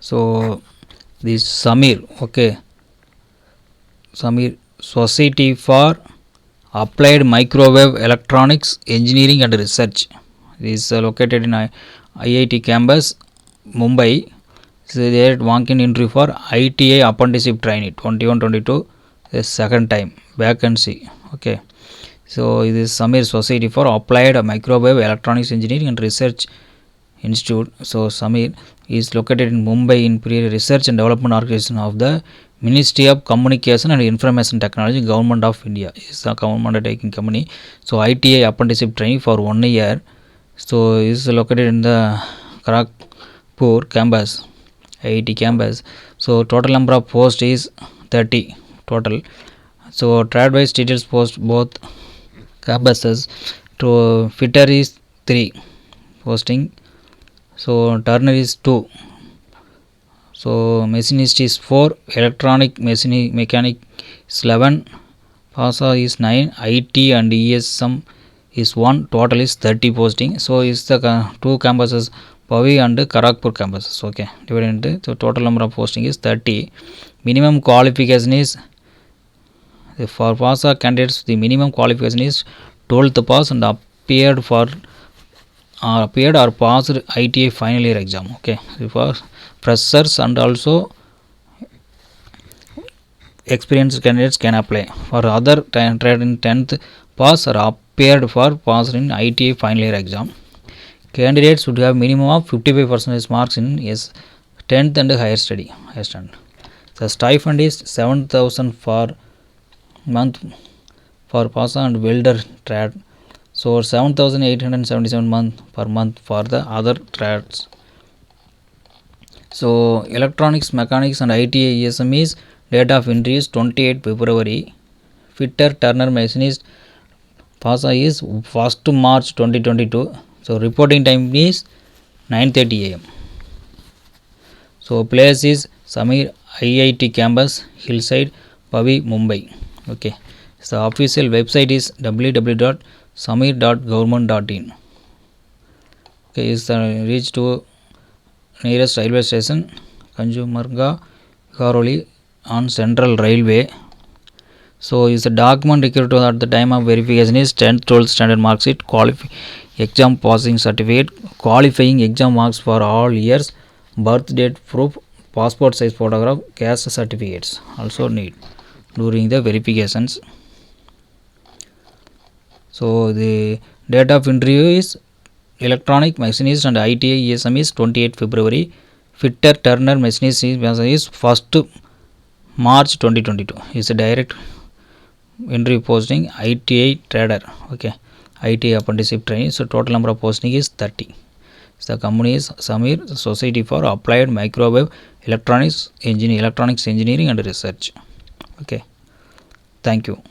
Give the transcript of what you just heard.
So this SAMEER, okay, SAMEER Society for Applied Microwave Electronics Engineering and Research. It is located in IIT campus, Mumbai. So there walk-in entry for ITA apprenticeship trainee 21-22, the second time vacancy. Okay, so this is SAMEER Society for Applied Microwave Electronics Engineering and Research Institute. So SAMEER is located in Mumbai in research and development organization of the Ministry of Communication and Information Technology, Government of India. Is a government undertaking company. So ITA apprenticeship training for 1 year. So is located in the Kharagpur campus, IIT campus. So total number of posts is 30 total. So trade wise details post both campuses. To fitter is 3 posting. So turner is 2. So machinist is 4, electronic mechanic is 11, PASA is 9, IT and ESM is 1, total is 30 posting. So is the 2 campuses, Pavi and Kharagpur campuses. Okay, divided into, so total number of posting is 30. Minimum qualification is, for PASA candidates the minimum qualification is 12th pass and appeared or passed ITA final year exam. Okay, for freshers and also experienced candidates can apply. For other trade in 10th pass or appeared for passed in ITA final year exam. Candidates should have minimum of 55% marks in 10th and higher standard. The stipend is 7,000 for month for PASA and welder trade. So 7,877 per month for the other trades. So electronics, mechanics and ITA ESM is date of entry is 28 February. Fitter, turner, machinist PASA is 1st March 2022. So reporting time is 9:30 am. So place is SAMEER IIT campus, Hillside, Pavi, Mumbai. Okay. So official website is www.sameer.government.in. Okay, is the reach to nearest railway station Kanjumarga, Karoli on Central Railway. So is the document required to at the time of verification is 10th 12th standard mark sheet, exam passing certificate, qualifying exam marks for all years, birth date proof, passport size photograph, caste certificates also need during the verifications. So the date of interview is electronic, machinist and ITA ESM is 28 February. Fitter, turner, machinist is 1st March 2022. Is a direct entry posting. ITA trader. Okay, ITA apprenticeship training. So total number of posting is 30. So the company is SAMEER Society for Applied Microwave Electronics Engineering and Research. Okay, thank you.